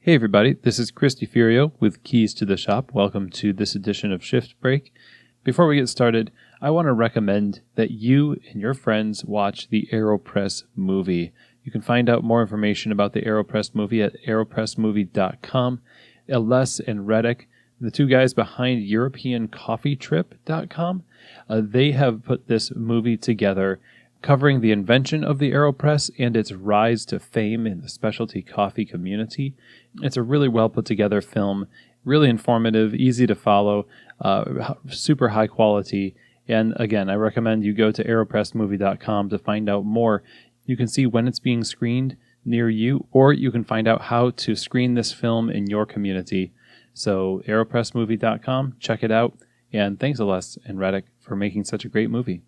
Hey everybody, this is Chris DeFurio with Keys to the Shop. Welcome to this edition of Shift Break. Before we get started, I want to recommend that you and your friends watch the AeroPress movie. You can find out more information about the AeroPress movie at aeropressmovie.com. Les and Reddick, the two guys behind EuropeanCoffeeTrip.com, they have put this movie together covering the invention of the AeroPress and its rise to fame in the specialty coffee community. It's a really well put together film, really informative, easy to follow, super high quality. And again, I recommend you go to aeropressmovie.com to find out more. You can see when it's being screened near you, or you can find out how to screen this film in your community. So aeropressmovie.com, check it out. And thanks, Les and Reddick, for making such a great movie.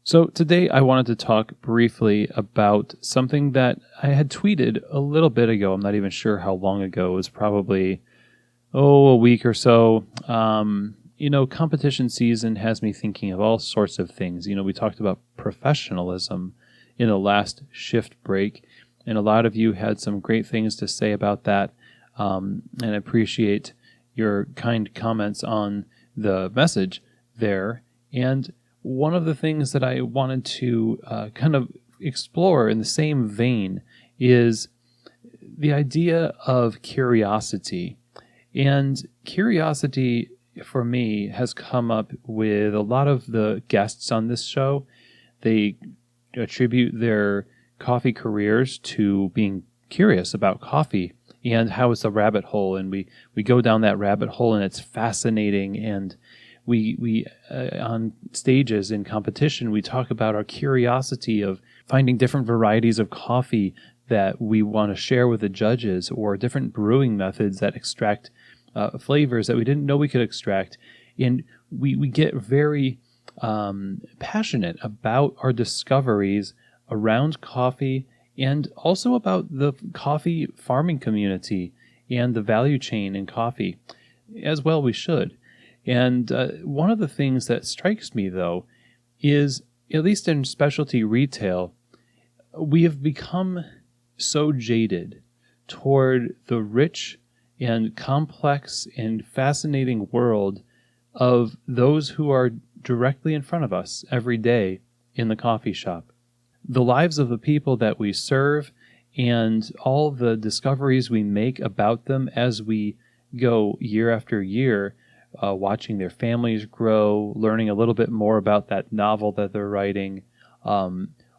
So today I wanted to talk briefly about something that I had tweeted a little bit ago. I'm not even sure how long ago. It was probably, a week or so. Competition season has me thinking of all sorts of things. We talked about professionalism in the last shift break, and a lot of you had some great things to say about that. And I appreciate your kind comments on the message there. And one of the things that I wanted to kind of explore in the same vein is the idea of curiosity. And curiosity, for me, has come up with a lot of the guests on this show. They attribute their coffee careers to being curious about coffee and how it's a rabbit hole. And we go down that rabbit hole, and it's fascinating. And we on stages in competition, we talk about our curiosity of finding different varieties of coffee that we want to share with the judges, or different brewing methods that extract flavors that we didn't know we could extract. And we get very passionate about our discoveries around coffee, and also about the coffee farming community and the value chain in coffee. As well we should. And one of the things that strikes me, though, is, at least in specialty retail, we have become so jaded toward the rich and complex and fascinating world of those who are directly in front of us every day in the coffee shop. The lives of the people that we serve and all the discoveries we make about them as we go year after year, watching their families grow, learning a little bit more about that novel that they're writing,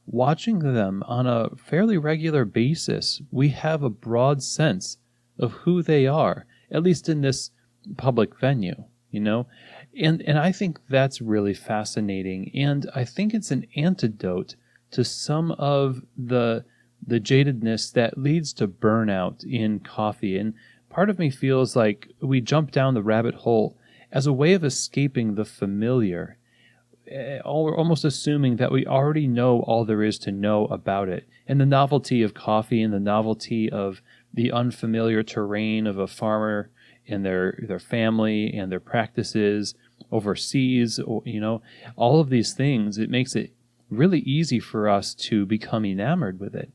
watching them on a fairly regular basis, we have a broad sense of who they are, at least in this public venue, And I think that's really fascinating, and I think it's an antidote to some of the jadedness that leads to burnout in coffee. And part of me feels like we jump down the rabbit hole as a way of escaping the familiar, almost assuming that we already know all there is to know about it. And the novelty of coffee, and the novelty of the unfamiliar terrain of a farmer and their family and their practices overseas, all of these things, it makes it really easy for us to become enamored with it.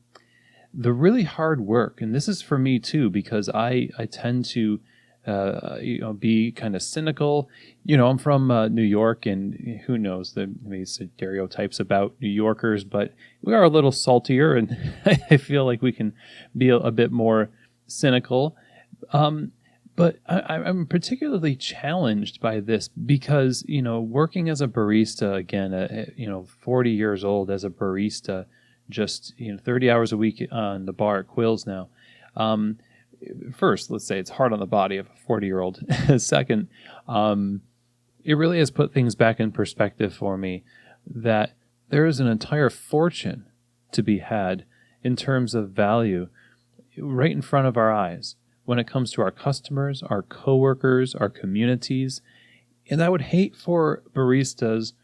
The really hard work, and this is for me too, because I tend to be kind of cynical. I'm from New York, and who knows, the maybe stereotypes about New Yorkers, but we are a little saltier, and I feel like we can be a bit more cynical. But I'm particularly challenged by this because, working as a barista, again, 40 years old as a barista, just 30 hours a week on the bar at Quill's now. First, let's say it's hard on the body of a 40-year-old. Second, it really has put things back in perspective for me that there is an entire fortune to be had in terms of value right in front of our eyes when it comes to our customers, our coworkers, our communities. And I would hate for baristas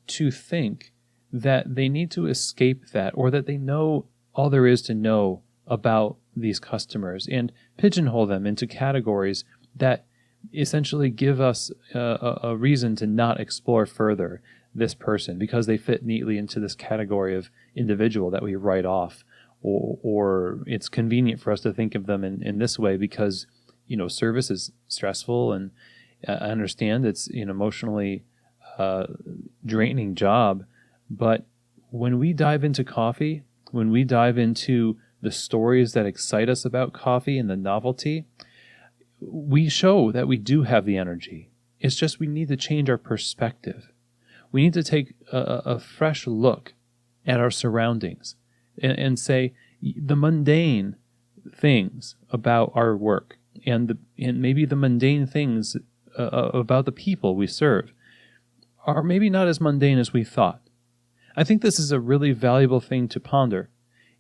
to think that they need to escape that, or that they know all there is to know about these customers, and pigeonhole them into categories that essentially give us a reason to not explore further this person because they fit neatly into this category of individual that we write off, or it's convenient for us to think of them in this way because, service is stressful, and I understand it's an emotionally draining job. But when we dive into coffee, when we dive into the stories that excite us about coffee and the novelty, we show that we do have the energy. It's just we need to change our perspective. We need to take a fresh look at our surroundings and say the mundane things about our work and maybe the mundane things about the people we serve are maybe not as mundane as we thought. I think this is a really valuable thing to ponder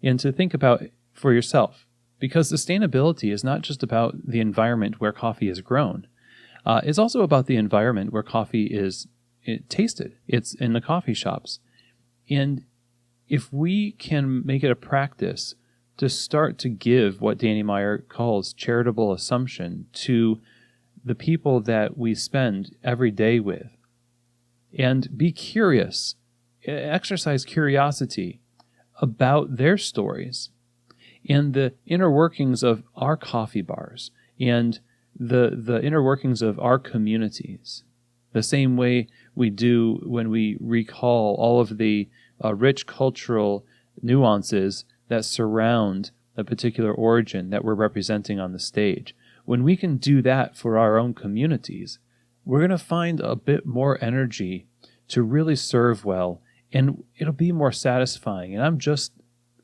and to think about for yourself, because sustainability is not just about the environment where coffee is grown. It's also about the environment where coffee is tasted. It's in the coffee shops. And if we can make it a practice to start to give what Danny Meyer calls charitable assumption to the people that we spend every day with, and be curious, exercise curiosity about their stories and the inner workings of our coffee bars and the inner workings of our communities, the same way we do when we recall all of the rich cultural nuances that surround a particular origin that we're representing on the stage. When we can do that for our own communities, we're going to find a bit more energy to really serve well, and it'll be more satisfying. And I'm just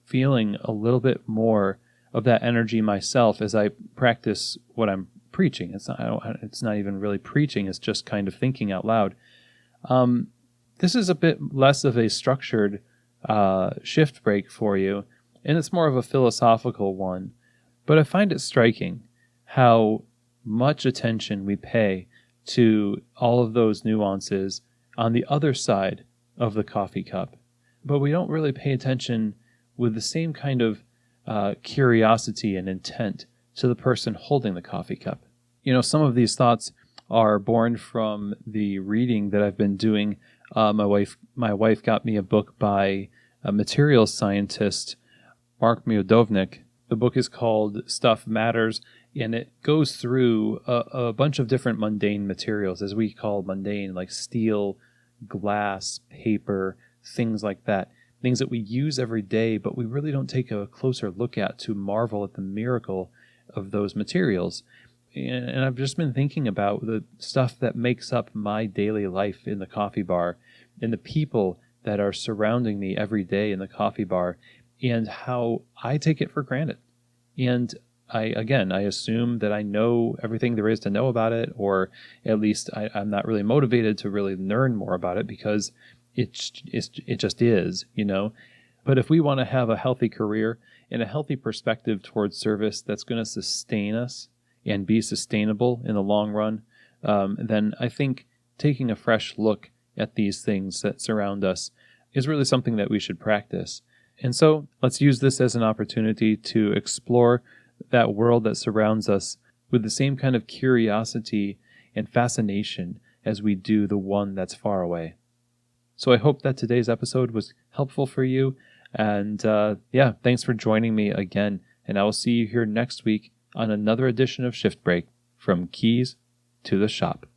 feeling a little bit more of that energy myself as I practice what I'm preaching. It's not even really preaching, it's just kind of thinking out loud. This is a bit less of a structured shift break for you, and it's more of a philosophical one. But I find it striking how much attention we pay to all of those nuances on the other side of the coffee cup. But we don't really pay attention with the same kind of curiosity and intent to the person holding the coffee cup. Some of these thoughts are born from the reading that I've been doing. My wife got me a book by a materials scientist, Mark Miodownik. The book is called Stuff Matters, and it goes through a bunch of different mundane materials, as we call mundane, like steel, glass, paper, things like that. Things that we use every day, but we really don't take a closer look at to marvel at the miracle of those materials. And I've just been thinking about the stuff that makes up my daily life in the coffee bar and the people that are surrounding me every day in the coffee bar and how I take it for granted. And I assume that I know everything there is to know about it, or at least I'm not really motivated to really learn more about it because it just is, But if we want to have a healthy career and a healthy perspective towards service that's going to sustain us and be sustainable in the long run, then I think taking a fresh look at these things that surround us is really something that we should practice. And so let's use this as an opportunity to explore that world that surrounds us with the same kind of curiosity and fascination as we do the one that's far away. So I hope that today's episode was helpful for you. And thanks for joining me again. And I will see you here next week on another edition of Shift Break, from keys to the shop.